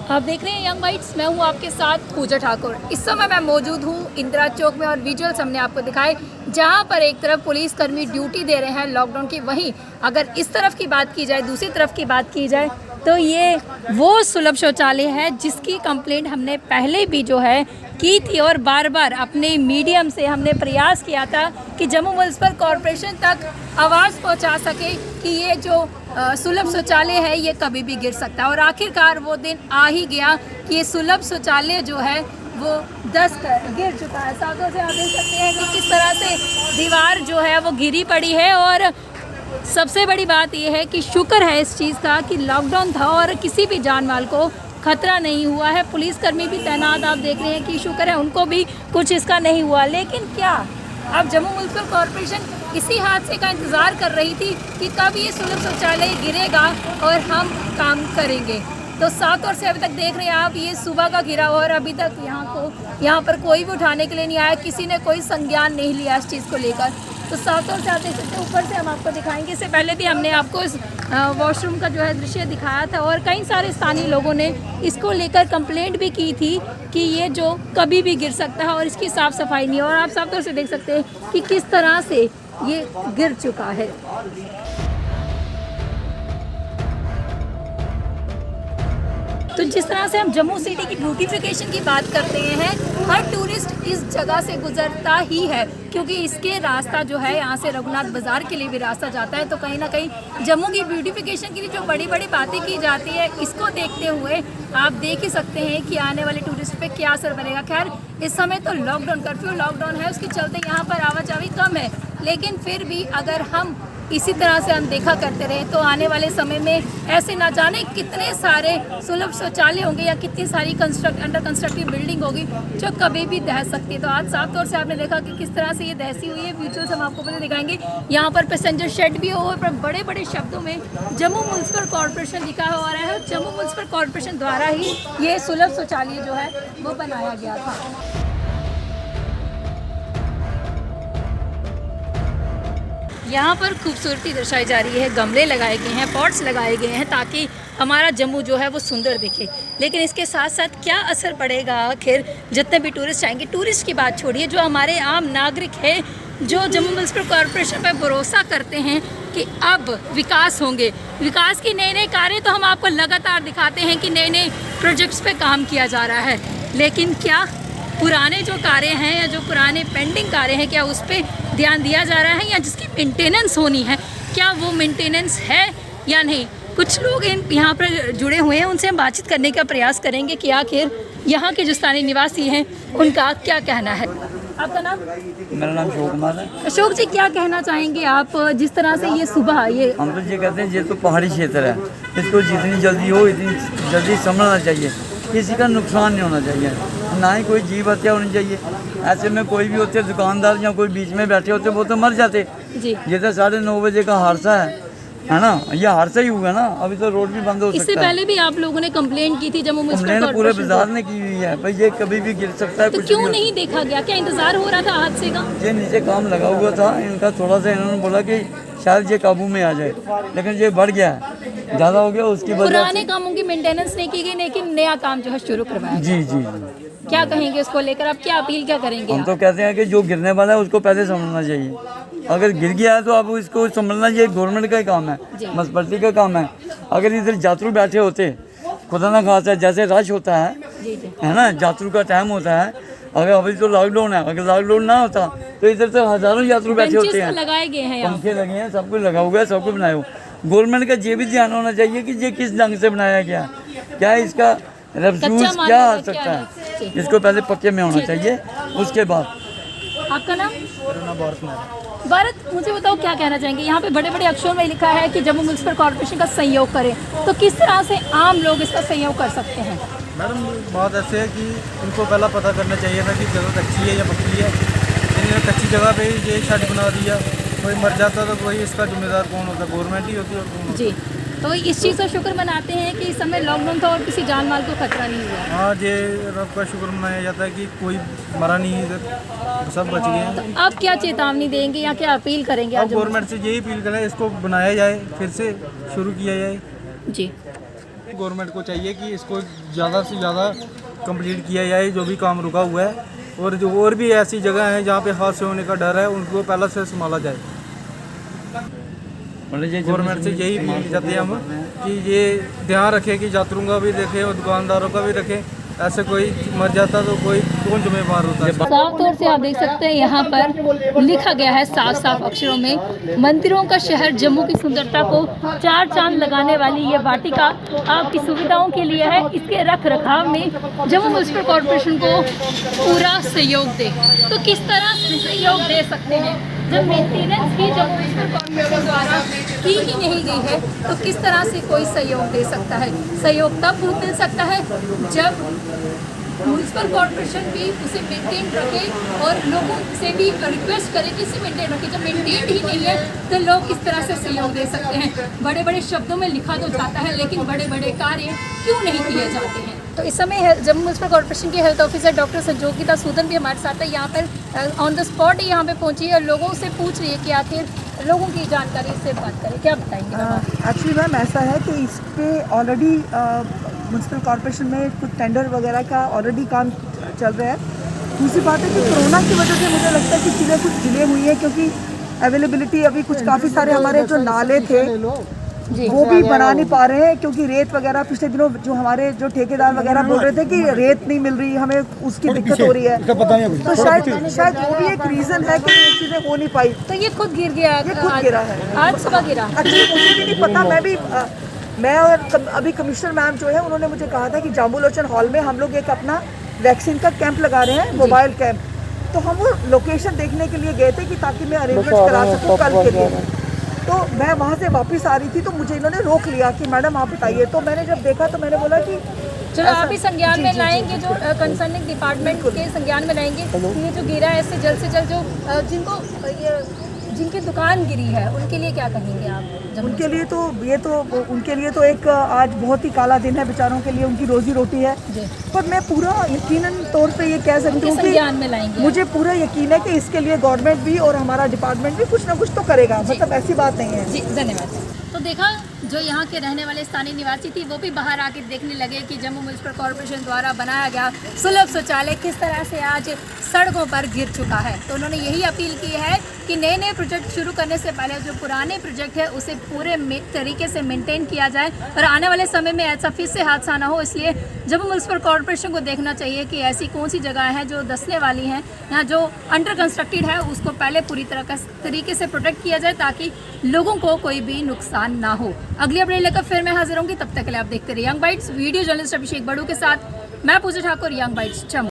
आप देख रहे हैं यंग बाइट्स, मैं हूं आपके साथ पूजा ठाकुर। इस समय मैं मौजूद हूं इंदिरा चौक में और विजुअल्स हमने आपको दिखाए जहां पर एक तरफ पुलिसकर्मी ड्यूटी दे रहे हैं लॉकडाउन की, वहीं अगर इस तरफ की बात की जाए, दूसरी तरफ की बात की जाए तो ये वो सुलभ शौचालय है जिसकी कंप्लेंट हमने पहले भी जो है की थी और बार बार अपने मीडियम से हमने प्रयास किया था कि जम्मू म्युनिसिपल कॉरपोरेशन तक आवाज़ पहुंचा सके कि ये जो सुलभ शौचालय है ये कभी भी गिर सकता है। और आखिरकार वो दिन आ ही गया कि ये सुलभ शौचालय जो है वो धंस कर गिर चुका है। साथों से आप देख सकते हैं कि किस तरह से दीवार जो है वो गिरी पड़ी है। और सबसे बड़ी बात यह है कि शुक्र है इस चीज़ का कि लॉकडाउन था और किसी भी जान माल को खतरा नहीं हुआ है। पुलिसकर्मी भी तैनात आप देख रहे हैं कि शुक्र है उनको भी कुछ इसका नहीं हुआ। लेकिन क्या अब जम्मू म्युनिसिपल कॉरपोरेशन इसी हादसे का इंतज़ार कर रही थी कि कब ये सुलभ शौचालय गिरेगा और हम काम करेंगे? तो 7 और से अभी तक देख रहे हैं आप, ये सुबह का गिरा हुआ और अभी तक यहाँ पर कोई भी उठाने के लिए नहीं आया, किसी ने कोई संज्ञान नहीं लिया इस चीज़ को लेकर। तो 7 और से आप देख सकते हैं, ऊपर से हम आपको दिखाएंगे। इससे पहले भी हमने आपको इस वॉशरूम का जो है दृश्य दिखाया था और कई सारे स्थानीय लोगों ने इसको लेकर कंप्लेंट भी की थी कि ये जो कभी भी गिर सकता है और इसकी साफ़ सफाई नहीं है। और आप साफ तौर से देख सकते हैं कि किस तरह से ये गिर चुका है। तो जिस तरह से हम जम्मू सिटी की ब्यूटिफिकेशन की बात करते हैं, हर टूरिस्ट इस जगह से गुजरता ही है क्योंकि इसके रास्ता जो है यहाँ से रघुनाथ बाज़ार के लिए भी रास्ता जाता है। तो कहीं ना कहीं जम्मू की ब्यूटिफिकेशन के लिए जो बड़ी बड़ी बातें की जाती है, इसको देखते हुए आप देख ही सकते हैं कि आने वाले टूरिस्ट पे क्या असर पड़ेगा। खैर इस समय तो लॉकडाउन, कर्फ्यू लॉकडाउन है, उसके चलते यहाँ पर आवाजाही कम है, लेकिन फिर भी अगर हम इसी तरह से अनदेखा करते रहे तो आने वाले समय में ऐसे ना जाने कितने सारे सुलभ शौचालय होंगे या कितनी सारी अंडर कंस्ट्रक्टिव बिल्डिंग होगी जो कभी भी दह सकती है। तो आज साफ तौर से आपने देखा कि किस तरह से ये दहसी हुई है। विजुअल्स हम आपको पहले दिखाएंगे। यहाँ पर पैसेंजर शेड भी हो और बड़े बड़े शब्दों में जम्मू म्युनिसिपल कॉरपोरेशन लिखा हो रहा है। जम्मू म्युनिसिपल कॉरपोरेशन द्वारा ही ये सुलभ शौचालय जो है वो बनाया गया था। यहाँ पर खूबसूरती दर्शाई जा रही है, गमले लगाए गए हैं, पॉट्स लगाए गए हैं ताकि हमारा जम्मू जो है वो सुंदर दिखे। लेकिन इसके साथ साथ क्या असर पड़ेगा आखिर जितने भी टूरिस्ट आएंगे? टूरिस्ट की बात छोड़िए, जो हमारे आम नागरिक है जो जम्मू म्युनिसिपल कॉरपोरेशन पर भरोसा करते हैं कि अब विकास होंगे, विकास की नए नए कार्य तो हम आपको लगातार दिखाते हैं कि नए नए प्रोजेक्ट्स पे काम किया जा रहा है, लेकिन क्या पुराने जो कार्य हैं या जो पुराने पेंडिंग कार्य हैं क्या उस पर ध्यान दिया जा रहा है या जिसकी मेंटेनेंस होनी है क्या वो मेंटेनेंस है या नहीं? कुछ लोग यहाँ पर जुड़े हुए हैं, उनसे हम बातचीत करने का प्रयास करेंगे कि आखिर यहाँ के जो स्थानीय निवासी हैं उनका क्या कहना है। आपका नाम? मेरा नाम अशोक कुमार है। अशोक जी, क्या कहना चाहेंगे आप जिस तरह से ये सुबह ये हम तो ये कहते हैं ये तो पहाड़ी क्षेत्र है, इसको जितनी जल्दी हो इतनी जल्दी संभलना चाहिए, किसी का नुकसान नहीं होना चाहिए, ना ही कोई जीव हत्या होनी चाहिए। ऐसे में कोई भी होते दुकानदार या कोई बीच में बैठे होते वो तो मर जाते जी। ये तो 9:30 बजे का हादसा है ना, ये हादसा ही हुआ ना, अभी तो रोड भी बंद हो सकता है। इससे पहले भी आप लोगों ने कंप्लेंट की थी जम्मू म्युनिसिपल कॉरपोरेशन, पूरे बाजार ने की हुई है भाई, ये कभी भी गिर सकता है। तो क्यों नहीं देखा गया? क्या इंतजार हो रहा था हादसे का? ये नीचे काम लगा हुआ था इनका, थोड़ा सा इन्होंने बोला कि शायद ये काबू में आ जाए, लेकिन ये बढ़ गया है, ज़्यादा हो गया उसकी वजह से। पुराने कामों की मेंटेनेंस नहीं की गई लेकिन नया काम जो है शुरू करवाया। जी जी। क्या कहेंगे इसको लेकर, आप क्या अपील क्या करेंगे? हम तो कहते हैं कि जो गिरने वाला है उसको पहले समझना चाहिए, अगर गिर गया है तो अब इसको समझना, ये गवर्नमेंट का ही काम है, म्युनिसिपैलिटी का काम है। अगर इधर यात्रु बैठे होते, खुदा ना खासा जैसे रश होता है ना, यात्रु का टाइम होता है, अगर अभी तो लॉकडाउन है, अगर लॉकडाउन ना होता तो इधर तो हज़ारों यात्रु बैठे होते हैं, लगाए गए हैं, पंखे लगे हैं, सब कुछ लगा हुआ है, सब कुछ बनाया हुआ। गवर्नमेंट का ये भी ध्यान होना चाहिए कि ये किस ढंग से बनाया गया, क्या इसका रेफ्यूज क्या आ सकता है, इसको पहले पक्के में होना चाहिए, उसके बाद। आपका नाम? मेरा नाम भारत है। भारत, मुझे बताओ क्या कहना चाहेंगे? यहाँ पे बड़े बड़े अक्षरों में लिखा है कि जम्मू म्युनिसिपल कॉरपोरेशन का सहयोग करें, तो किस तरह से आम लोग इसका सहयोग कर सकते हैं? मैडम बात ऐसे है कि इनको पहला पता करना चाहिए था कि जगह कच्ची है या पक्की है। इन्होंने कच्ची जगह पे ही ये शेड बना दिया, कोई मर जाता तो कोई इसका जिम्मेदार कौन होता? गवर्नमेंट ही होती है। और कौन जी, तो इस चीज़ का शुक्र मनाते हैं कि इस समय लॉकडाउन था और किसी जान माल को खतरा नहीं हुआ। हाँ, ये रब का शुक्र मनाया जाता है कि कोई मरा नहीं, इधर सब बच गए हैं। तो आप क्या चेतावनी देंगे या क्या अपील करेंगे? अब गवर्नमेंट से यही अपील करें, इसको बनाया जाए, फिर से शुरू किया जाए। जी, गवर्नमेंट को चाहिए कि इसको ज़्यादा से ज़्यादा कंप्लीट किया जाए, जो भी काम रुका हुआ है। और जो और भी ऐसी जगह हैं जहाँ पे हादसे होने का डर है, उनको पहले से संभाला जाए। गवर्नमेंट से यही अपील करते हैं हम कि ये ध्यान रखें कि यात्रियों का भी देखें और दुकानदारों का भी रखें। ऐसे कोई मर जाता तो कोई कौन जिम्मेवार होता है। साफ तौर से आप देख सकते हैं यहाँ पर लिखा गया है साफ साफ अक्षरों में, मंदिरों का शहर जम्मू की सुंदरता को चार चांद लगाने वाली ये वाटिका आपकी सुविधाओं के लिए है। इसके रख रखाव में जम्मू म्युनिसिपल कॉरपोरेशन को पूरा सहयोग दे। तो किस तरह से सहयोग दे सकते हैं जब मेंटेनेंस ही जम्मू म्युनिसिपल कॉरपोरेशन द्वारा की ही नहीं गई है, तो किस तरह से कोई सहयोग दे सकता है? सहयोग तब मिल सकता है जब म्युनिसिपल कॉरपोरेशन भी उसे मेंटेन रखे और लोगों से भी रिक्वेस्ट करे कि इसे मेंटेन रखे। जब मेंटेन ही नहीं है तो लोग किस तरह से सहयोग दे सकते हैं? बड़े बड़े शब्दों में लिखा तो जाता है, लेकिन बड़े बड़े कार्य क्यों नहीं किए जाते हैं? तो इस समय जम्मू म्युनिसिपल कॉरपोरेशन के health officer doctor Sanjogita Sudan भी हमारे साथ है। यहाँ पर ऑन द स्पॉट यहाँ पे पहुँची है और लोगों से पूछ रही है कि आखिर लोगों की जानकारी से बात करें। क्या बताएंगे? एक्चुअली मैम ऐसा है कि इस पर ऑलरेडी म्युनिसिपल कॉरपोरेशन में कुछ टेंडर वगैरह का ऑलरेडी काम चल रहा है। दूसरी बात है कि कोरोना की वजह से मुझे लगता है कि चीज़ें कुछ डिले हुई है, क्योंकि अवेलेबिलिटी अभी कुछ काफ़ी सारे हमारे जो नाले थे वो भी बना नहीं पा रहे हैं, क्योंकि रेत वगैरह पिछले दिनों जो हमारे जो ठेकेदार वगैरह बोल रहे थे कि रेत नहीं मिल रही, हमें उसकी दिक्कत हो रही है। तो शायद वो भी एक रीज़न है कि ये चीज़ें हो नहीं पाई। तो ये खुद गिर गया? ये खुद गिरा है, आज सुबह गिरा। एक्चुअली मुझे भी नहीं पता। मैं और अभी कमिश्नर मैम जो है उन्होंने मुझे कहा था कि जाम्बू लोचन हॉल में हम लोग एक अपना वैक्सीन का कैंप लगा रहे हैं, मोबाइल कैंप। तो हम वो लोकेशन देखने के लिए गए थे कि ताकि मैं अरेंजमेंट करा सकूँ कल के लिए। तो मैं वहाँ से वापस आ रही थी तो मुझे इन्होंने रोक लिया कि मैडम आप बताइए। तो मैंने जब देखा तो मैंने बोला कि चलो आप ही संज्ञान में लाएंगे, जो कंसर्निंग डिपार्टमेंट के संज्ञान में लाएंगे कि ये जो गिरा है इससे जल्द से जल्द जो जिनकी दुकान गिरी है उनके लिए क्या कहेंगे आप? उनके लिए तो एक आज बहुत ही काला दिन है बेचारों के लिए, उनकी रोजी रोटी है। पर मैं पूरा यकीनन तौर पे ये कह सकती हूँ कि मुझे पूरा यकीन है कि इसके लिए गवर्नमेंट भी और हमारा डिपार्टमेंट भी कुछ ना कुछ तो करेगा, मतलब ऐसी बात नहीं है। जी धन्यवाद। तो देखा, जो यहाँ के रहने वाले स्थानीय निवासी थी वो भी बाहर आके देखने लगे कि जम्मू म्युनिसिपल कॉरपोरेशन द्वारा बनाया गया सुलभ शौचालय किस तरह से आज सड़कों पर गिर चुका है। तो उन्होंने यही अपील की है कि नए नए प्रोजेक्ट शुरू करने से पहले जो पुराने प्रोजेक्ट है उसे पूरे तरीके से मेंटेन किया जाए और आने वाले समय में ऐसा फिर से हादसा ना हो। इसलिए जम्मू म्युनिसिपल कॉरपोरेशन को देखना चाहिए कि ऐसी कौन सी जगह है जो धंसने वाली हैं या जो अंडर कंस्ट्रक्टेड है, उसको पहले पूरी तरीके से प्रोटेक्ट किया जाए ताकि लोगों को कोई भी नुकसान ना हो। अगली अपडेट लेकर फिर मैं हाजिर होंगी, तब तक के लिए आप देखते रहिए यंग बाइट्स। वीडियो जर्नलिस्ट अभिषेक बड़ू के साथ मैं पूजा ठाकुर, यंग बाइट्स जम्मू।